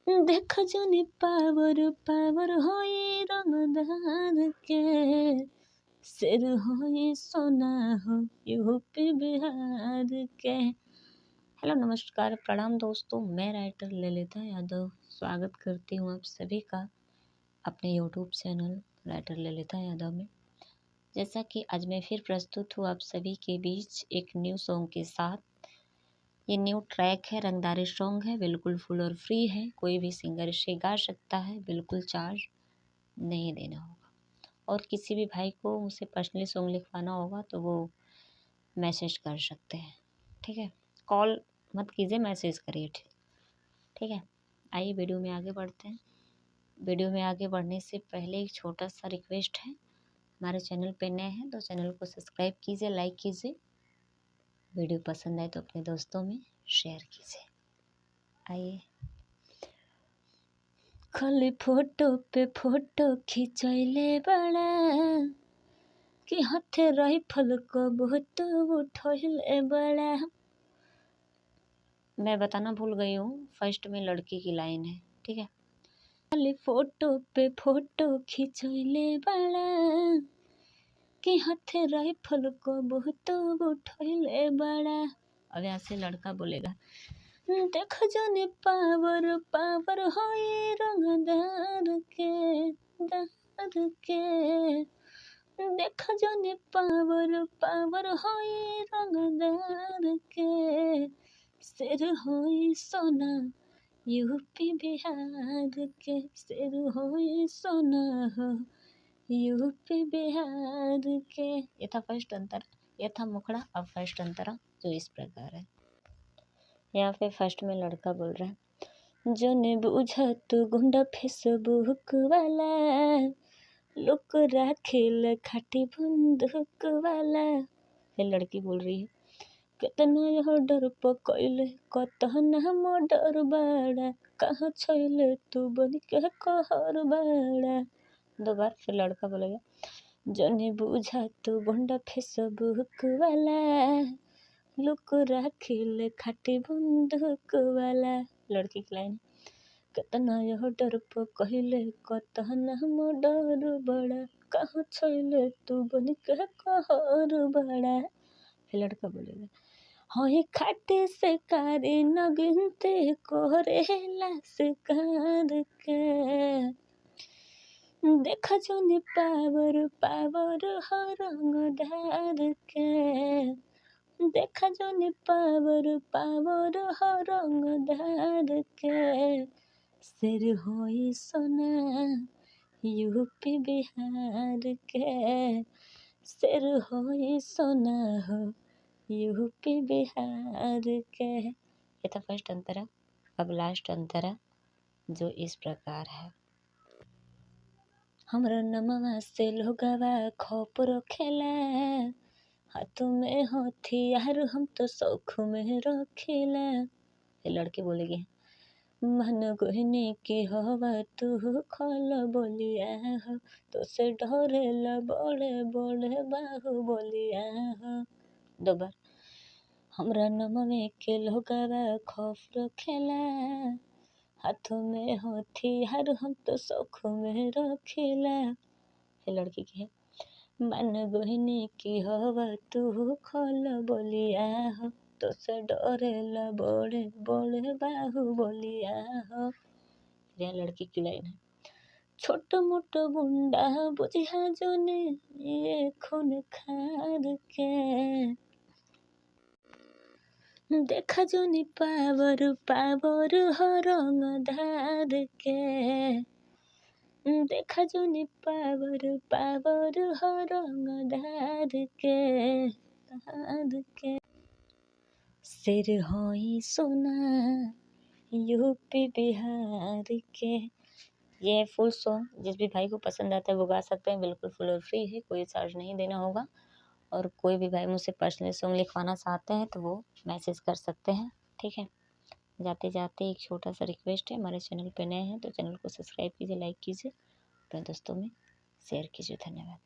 देख जनी power power होई रंगदार के, शेर होई सोना हो यूपी बिहार के। हेलो नमस्कार प्रणाम दोस्तों, मैं राइटर ललिता यादव स्वागत करती हूँ आप सभी का अपने YouTube channel writer Lalita Yadav में। जैसा कि आज मैं फिर प्रस्तुत हूँ आप सभी के बीच एक न्यू सॉन्ग के साथ। ये न्यू ट्रैक है, रंगदारी सॉन्ग है, बिल्कुल फुल और फ्री है। कोई भी सिंगर इसे गा सकता है, बिल्कुल चार्ज नहीं देना होगा। और किसी भी भाई को मुझसे पर्सनली सॉन्ग लिखवाना होगा तो वो मैसेज कर सकते हैं, ठीक है। कॉल मत कीजिए, मैसेज करिए, ठीक है। आइए वीडियो में आगे बढ़ते हैं। वीडियो में आगे बढ़ने से पहले एक छोटा सा रिक्वेस्ट है, हमारे चैनल पे नए हैं तो चैनल को सब्सक्राइब कीजिए, लाइक कीजिए। वीडियो पसंद आए तो अपने दोस्तों में शेयर कीजिए। आइए। खाली फोटो पे फोटो खिंचैले बड़ा कि हाथे राइफल को बहुत उठैले बड़ा। मैं बताना भूल गई हूँ, फर्स्ट में लड़की की लाइन है, ठीक है। खाली फोटो पे फोटो खिंचैले बड़ा कि हाथे राइफल को बहुत उठैले बड़ा। अब यहाँ से लड़का बोलेगा, देख जाने पावर पावर होई रंगदार के दार के। देख जाने पावर पावर होई रंगदार के, शेर होई सोना यूपी बिहार के, शेर होई सोना हो यूपी बिहार के। ये था फर्स्ट अंतर, ये था मुखड़ा। अब फर्स्ट अंतरा जो इस प्रकार है। यहाँ पे फर्स्ट में लड़का बोल रहा है, जो ने बुझा तू गुंडा फेसबुक वाला, लोग राखेल खाटी बंदूक वाला। फिर लड़की बोल रही है, कितना यह डर पकैले कतना मोडर बड़ा, कहाँ छैले तू बन के कहर बड़ा। दो बार। फिर लड़का बोलेगा, जने बुझा तू गुंडा फेसबुक वाला, लोग राखिल खाटी बंदूक वाला। लड़की की लाइन, कितना यह डर पकैले कतना मोडर बड़ा, कहाँ छैले तू बन के कहर बड़ा। फिर लड़का बोलेगा, होई खाटे से कारी न गिनते कोरेला शिकार के। देखा जोने पावर पावर हो रंगदार के, देखा जोने पावर पावर हो रंगदार के, शेर होई सोना यूपी बिहार के, शेर होई सोना हो यूपी बिहार के। ये था फर्स्ट अंतरा। अब लास्ट अंतरा जो इस प्रकार है। हमरा नमवा से लोगवा खौफ रखेला, हाथों में हथियार हम तो शौक में रखेला। ये लड़की बोलेगी, मन गोहने की हवा तू खल बोलिया हो, तो से डरेला बड़े बड़े बाहु बोलिया हो। दो बार। हमरा नमवे के लोगवा खौफ रखेला, हाथों में हथियार हम तो शौक में रखेला। फिर लड़की की है, मन गोहने की हवा तू खल बोलिया हो, तो से डरेला बड़े बड़े बाहु बोलिया हो। फिर लड़की की लाइन है, छोट मोट गुंडा बुझा जोने ये खून खार के, देखा जोनी पावर पावर हो रंगदार के, देखा जोनी पावर पावर हो रंगदार के दार के, शेर होई सोना यूपी बिहार के। ये फुल सॉन्ग जिस भी भाई को पसंद आता है वो गा सकते हैं, बिल्कुल फुल और फ्री है, कोई चार्ज नहीं देना होगा। और कोई भी भाई मुझसे पर्सनली सॉन्ग लिखवाना चाहते हैं तो वो मैसेज कर सकते हैं, ठीक है। जाते जाते एक छोटा सा रिक्वेस्ट है, हमारे चैनल पे नए हैं तो चैनल को सब्सक्राइब कीजिए, लाइक कीजिए, अपने दोस्तों में शेयर कीजिए। धन्यवाद।